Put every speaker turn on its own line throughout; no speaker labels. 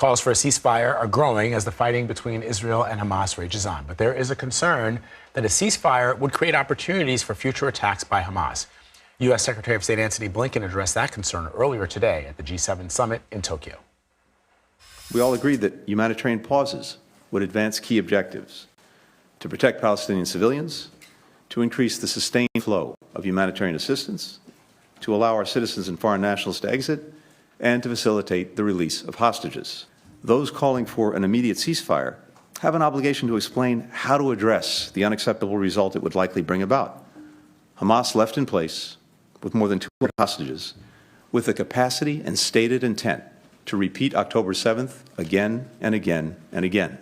Calls for a ceasefire are growing as the fighting between Israel and Hamas rages on. But there is a concern that a ceasefire would create opportunities for future attacks by Hamas. U.S. Secretary of State Antony Blinken addressed that concern earlier today at the G7 summit in Tokyo.
We all agreed that humanitarian pauses would advance key objectives to protect Palestinian civilians, to increase the sustained flow of humanitarian assistance, to allow our citizens and foreign nationals to exit, and to facilitate the release of hostages. Those calling for an immediate ceasefire have an obligation to explain how to address the unacceptable result it would likely bring about. Hamas left in place with more than 200 hostages, with the capacity and stated intent to repeat October 7th again and again and again.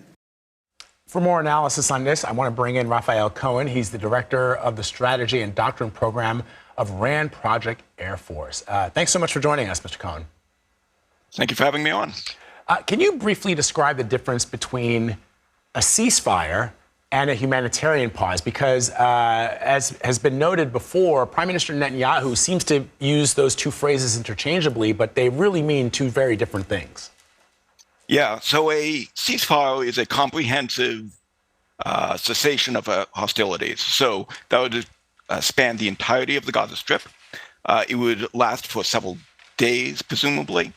For more analysis on this, I want to bring in Raphael Cohen. He's the director of the Strategy and Doctrine Program of RAND Project Air Force. Thanks so much for joining us, Mr. Cohen.
Thank you for having me on.
Can you briefly describe the difference between a ceasefire and a humanitarian pause? Because as has been noted before, Prime Minister Netanyahu seems to use those two phrases interchangeably, but they really mean two very different things.
Yeah, so a ceasefire is a comprehensive cessation of hostilities. So that would span the entirety of the Gaza Strip. It would last for several days, presumably,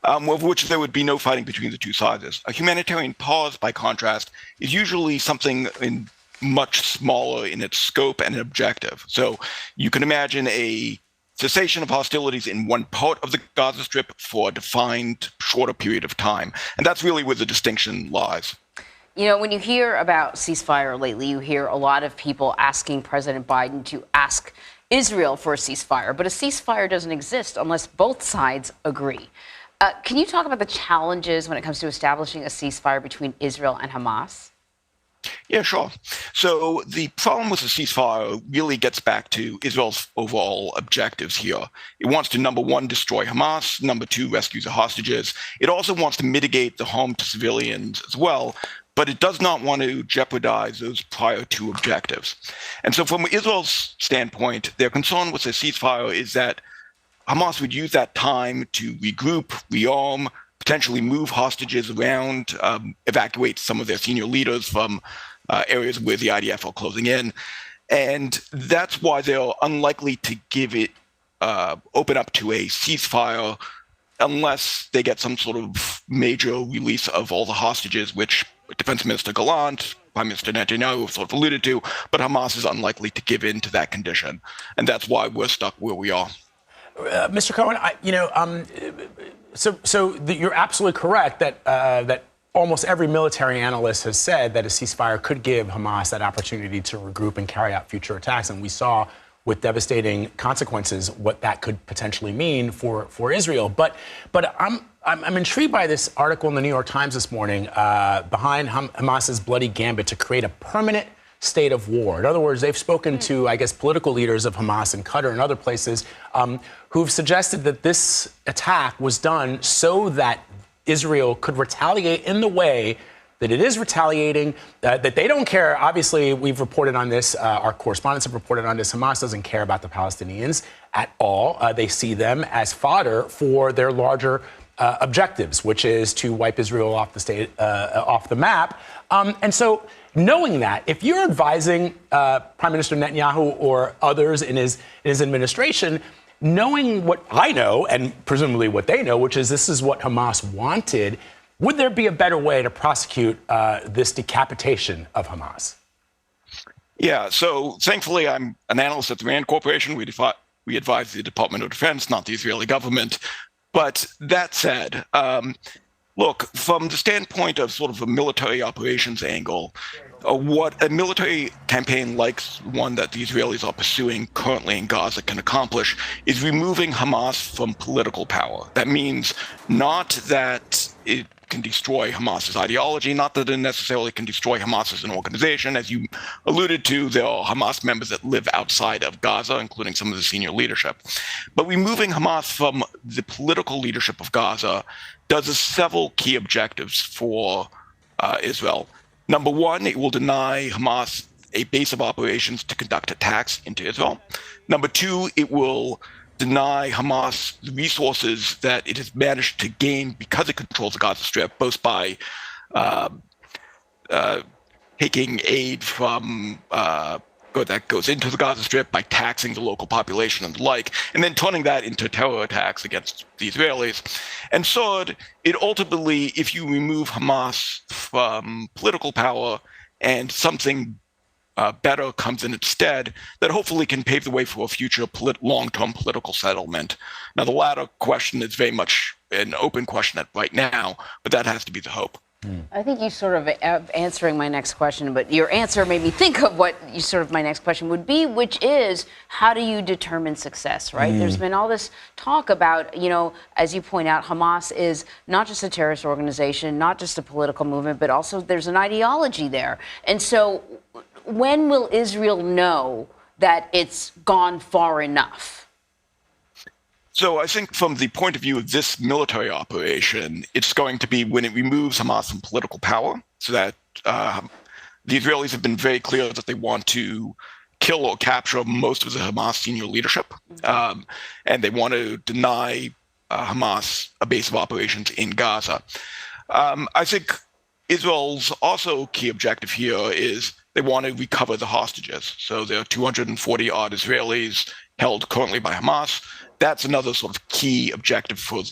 of which there would be no fighting between the two sides. A humanitarian pause, by contrast, is usually something much smaller in its scope and objective. So you can imagine a cessation of hostilities in one part of the Gaza Strip for a defined shorter period of time. And that's really where the distinction lies.
You know, when you hear about ceasefire lately, you hear a lot of people asking President Biden to ask Israel for a ceasefire. But a ceasefire doesn't exist unless both sides agree. Can you talk about the challenges when it comes to establishing a ceasefire between Israel and Hamas?
Yeah, sure. So the problem with the ceasefire really gets back to Israel's overall objectives here. It wants to, number one, destroy Hamas, number two, rescue the hostages. It also wants to mitigate the harm to civilians as well, but it does not want to jeopardize those prior two objectives. And so from Israel's standpoint, their concern with the ceasefire is that Hamas would use that time to regroup, rearm, potentially move hostages around, evacuate some of their senior leaders from areas where the IDF are closing in. And that's why they're unlikely to give it, open up to a ceasefire unless they get some sort of major release of all the hostages, which Defense Minister Gallant, Prime Minister Netanyahu sort of alluded to, but Hamas is unlikely to give in to that condition. And that's why we're stuck where we are.
Mr. Cohen, you're absolutely correct that almost every military analyst has said that a ceasefire could give Hamas that opportunity to regroup and carry out future attacks. And we saw with devastating consequences what that could potentially mean for Israel. But I'm intrigued by this article in the New York Times this morning behind Hamas's bloody gambit to create a permanent state of war. In other words, they've spoken to, I guess, political leaders of Hamas in Qatar and other places who've suggested that this attack was done so that Israel could retaliate in the way that it is retaliating, that they don't care. Obviously, we've reported on this. Our correspondents have reported on this. Hamas doesn't care about the Palestinians at all. They see them as fodder for their larger objectives, which is to wipe Israel off the map. And so, knowing that, if you're advising Prime Minister Netanyahu or others in his administration, knowing what I know and presumably what they know, which is this is what Hamas wanted, would there be a better way to prosecute this decapitation of Hamas?
Yeah, so thankfully I'm an analyst at the RAND Corporation. We advise the Department of Defense, not the Israeli government. But that said, look, from the standpoint of sort of a military operations angle, what a military campaign like one that the Israelis are pursuing currently in Gaza can accomplish is removing Hamas from political power. That means not that it can destroy Hamas's ideology, not that it necessarily can destroy Hamas as an organization. As you alluded to, there are Hamas members that live outside of Gaza, including some of the senior leadership. But removing Hamas from the political leadership of Gaza does several key objectives for Israel. Number one, it will deny Hamas a base of operations to conduct attacks into Israel. Number two, it will deny Hamas the resources that it has managed to gain because it controls the Gaza Strip, both by taking aid from that goes into the Gaza Strip, by taxing the local population and the like, and then turning that into terror attacks against the Israelis. And third, it ultimately, if you remove Hamas from political power and something better comes in its stead, that hopefully can pave the way for a future long-term political settlement. Now, the latter question is very much an open question right now, but that has to be the hope.
I think you sort of answering my next question, but your answer made me think of what you sort of my next question would be, which is, how do you determine success, right? There's been all this talk about, as you point out, Hamas is not just a terrorist organization, not just a political movement, but also there's an ideology there. And so when will Israel know that it's gone far enough?
So I think from the point of view of this military operation, it's going to be when it removes Hamas from political power, so that the Israelis have been very clear that they want to kill or capture most of the Hamas senior leadership, and they want to deny Hamas a base of operations in Gaza. I think Israel's also key objective here is they want to recover the hostages. So there are 240 odd Israelis held currently by Hamas. That's another sort of key objective for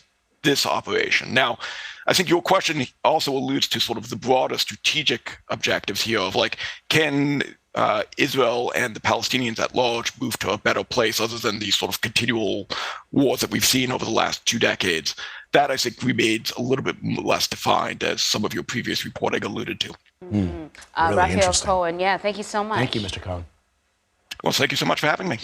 this operation. Now, I think your question also alludes to sort of the broader strategic objectives here of can Israel and the Palestinians at large move to a better place other than these sort of continual wars that we've seen over the last 2 decades? That, I think, remains a little bit less defined, as some of your previous reporting alluded to.
Really Raphael Cohen, thank you so much.
Thank you, Mr. Cohen.
Well, thank you so much for having me.